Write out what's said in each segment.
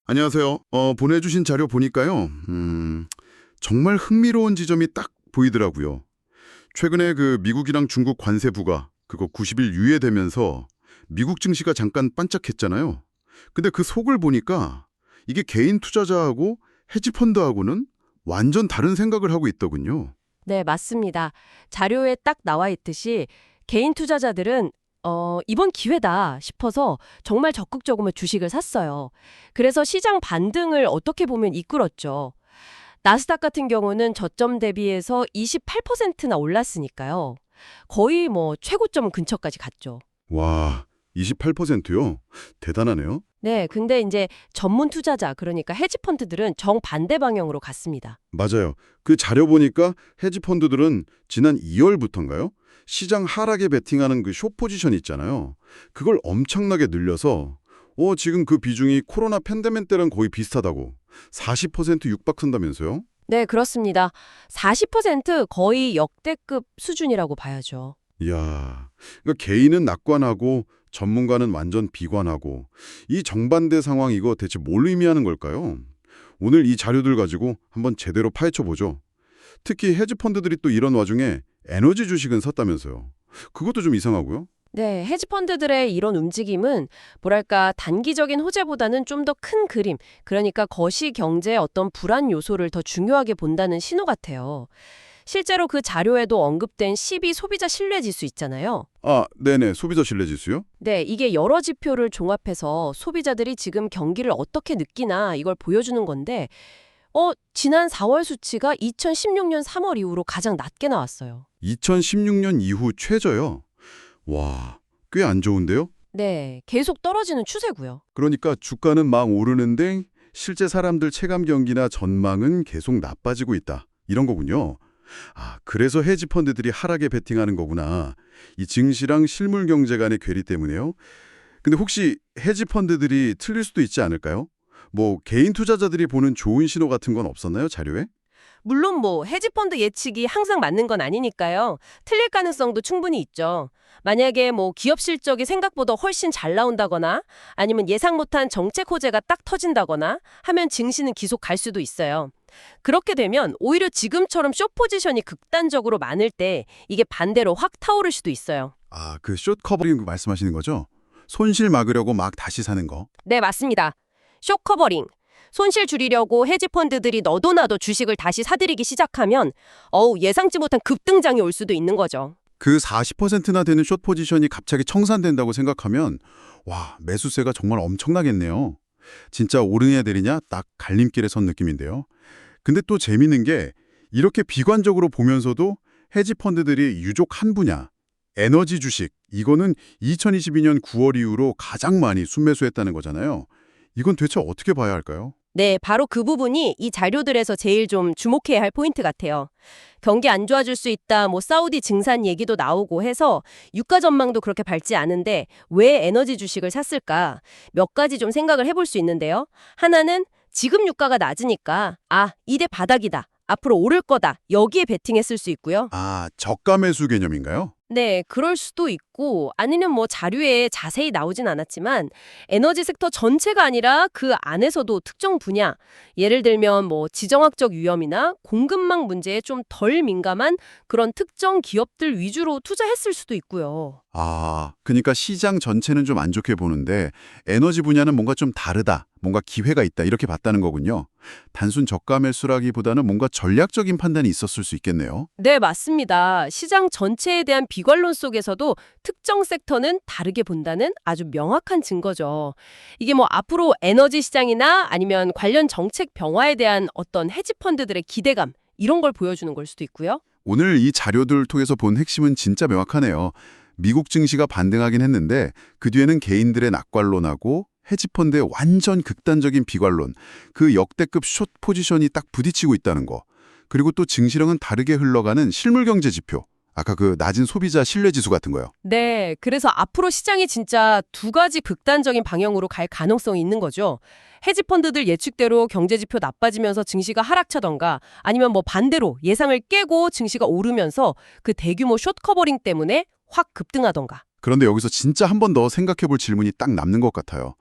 안녕하세요. 보내주신 자료 보니까요. 정말 흥미로운 지점이 딱 보이더라고요. 최근에 그 미국이랑 중국 관세 부과 그거 90일 유예되면서 미국 증시가 잠깐 반짝했잖아요. 근데 그 속을 보니까 이게 개인 투자자하고 헤지펀드하고는 완전 다른 생각을 하고 있더군요. 네, 맞습니다. 자료에 딱 나와 있듯이 개인 투자자들은 이번 기회다 싶어서 정말 적극적으로 주식을 샀어요. 그래서 시장 반등을 어떻게 보면 이끌었죠. 나스닥 같은 경우는 저점 대비해서 28%나 올랐으니까요. 거의 뭐 최고점 근처까지 갔죠. 와, 28%요? 대단하네요. 네, 근데 이제 전문 투자자, 그러니까 헤지펀드들은 정반대 방향으로 갔습니다. 맞아요. 그 자료 보니까 헤지 펀드들은 지난 2월부터인가요? 시장 하락에 베팅하는 그 숏 포지션 있잖아요. 그걸 엄청나게 늘려서 지금 그 비중이 코로나 팬데믹 때랑 거의 비슷하다고 40% 육박한다면서요? 네, 그렇습니다. 40% 거의 역대급 수준이라고 봐야죠. 이야, 그러니까 개인은 낙관하고 전문가는 완전 비관하고 이 정반대 상황 이거 대체 뭘 의미하는 걸까요? 오늘 이 자료들 가지고 한번 제대로 파헤쳐 보죠. 특히 헤지 펀드들이 또 이런 와중에 에너지 주식은 샀다면서요. 그것도 좀 이상하고요. 네, 헤지펀드들의 이런 움직임은 뭐랄까 단기적인 호재보다는 좀 더 큰 그림, 그러니까 거시 경제의 어떤 불안 요소를 더 중요하게 본다는 신호 같아요. 실제로 그 자료에도 언급된 12 소비자 신뢰 지수 있잖아요. 아, 네네. 소비자 신뢰 지수요? 네, 이게 여러 지표를 종합해서 소비자들이 지금 경기를 어떻게 느끼나 이걸 보여주는 건데, 지난 4월 수치가 2016년 3월 이후로 가장 낮게 나왔어요. 2016년 이후 최저요. 와, 꽤 안 좋은데요? 네, 계속 떨어지는 추세고요. 그러니까 주가는 막 오르는데 실제 사람들 체감 경기나 전망은 계속 나빠지고 있다. 이런 거군요. 아, 그래서 헤지 펀드들이 하락에 베팅하는 거구나. 이 증시랑 실물 경제 간의 괴리 때문에요. 근데 혹시 헤지 펀드들이 틀릴 수도 있지 않을까요? 뭐 개인 투자자들이 보는 좋은 신호 같은 건 없었나요, 자료에? 물론 뭐 헤지펀드 예측이 항상 맞는 건 아니니까요. 틀릴 가능성도 충분히 있죠. 만약에 뭐 기업 실적이 생각보다 훨씬 잘 나온다거나 아니면 예상 못한 정책 호재가 딱 터진다거나 하면 증시는 계속 갈 수도 있어요. 그렇게 되면 오히려 지금처럼 숏 포지션이 극단적으로 많을 때 이게 반대로 확 타오를 수도 있어요. 아, 그 숏 커버링 말씀하시는 거죠? 손실 막으려고 막 다시 사는 거. 네, 맞습니다. 숏 커버링. 손실 줄이려고 헤지펀드들이 너도 나도 주식을 다시 사들이기 시작하면 예상치 못한 급등장이 올 수도 있는 거죠. 그 40%나 되는 숏 포지션이 갑자기 청산된다고 생각하면 와, 매수세가 정말 엄청나겠네요. 진짜 오르냐 내리냐 딱 갈림길에 선 느낌인데요. 근데 또 재밌는 게 이렇게 비관적으로 보면서도 헤지 펀드들이 유족 한 분야, 에너지 주식, 이거는 2022년 9월 이후로 가장 많이 순매수했다는 거잖아요. 이건 대체 어떻게 봐야 할까요? 네, 바로 그 부분이 이 자료들에서 제일 좀 주목해야 할 포인트 같아요. 경기 안 좋아질 수 있다, 뭐 사우디 증산 얘기도 나오고 해서 유가 전망도 그렇게 밝지 않은데 왜 에너지 주식을 샀을까? 몇 가지 좀 생각을 해볼 수 있는데요. 하나는 지금 유가가 낮으니까 이대 바닥이다. 앞으로 오를 거다. 여기에 베팅했을 수 있고요. 아, 저가 매수 개념인가요? 네, 그럴 수도 있고 아니면 뭐 자료에 자세히 나오진 않았지만 에너지 섹터 전체가 아니라 그 안에서도 특정 분야, 예를 들면 뭐 지정학적 위험이나 공급망 문제에 좀 덜 민감한 그런 특정 기업들 위주로 투자했을 수도 있고요. 아, 그러니까 시장 전체는 좀 안 좋게 보는데 에너지 분야는 뭔가 좀 다르다, 뭔가 기회가 있다 이렇게 봤다는 거군요. 단순 저가 매수라기보다는 뭔가 전략적인 판단이 있었을 수 있겠네요. 네, 맞습니다. 시장 전체에 대한 비관론 속에서도 특정 섹터는 다르게 본다는 아주 명확한 증거죠. 이게 뭐 앞으로 에너지 시장이나 아니면 관련 정책 변화에 대한 어떤 헤지펀드들의 기대감, 이런 걸 보여주는 걸 수도 있고요. 오늘 이 자료들 통해서 본 핵심은 진짜 명확하네요. 미국 증시가 반등하긴 했는데 그 뒤에는 개인들의 낙관론하고 헤지펀드의 완전 극단적인 비관론, 그 역대급 숏 포지션이 딱 부딪히고 있다는 거. 그리고 또 증시랑은 다르게 흘러가는 실물 경제 지표. 아까 그 낮은 소비자 신뢰 지수 같은 거요. 네, 그래서 앞으로 시장이 진짜 두 가지 극단적인 방향으로 갈 가능성이 있는 거죠. 헤지펀드들 예측대로 경제지표 나빠지면서 증시가 하락차던가 아니면 뭐 반대로 예상을 깨고 증시가 오르면서 그 대규모 숏 커버링 때문에 확 급등하던가. 그런데 여기서 진짜 한 번 더 생각해 볼 질문이 딱 남는 것 같아요.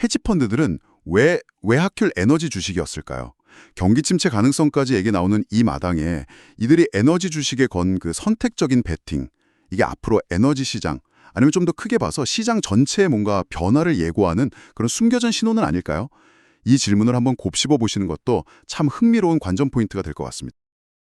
헤지펀드들은 왜 하필 에너지 주식이었을까요? 경기 침체 가능성까지 얘기 나오는 이 마당에 이들이 에너지 주식에 건 그 선택적인 베팅, 이게 앞으로 에너지 시장, 아니면 좀 더 크게 봐서 시장 전체에 뭔가 변화를 예고하는 그런 숨겨진 신호는 아닐까요? 이 질문을 한번 곱씹어 보시는 것도 참 흥미로운 관전 포인트가 될 것 같습니다.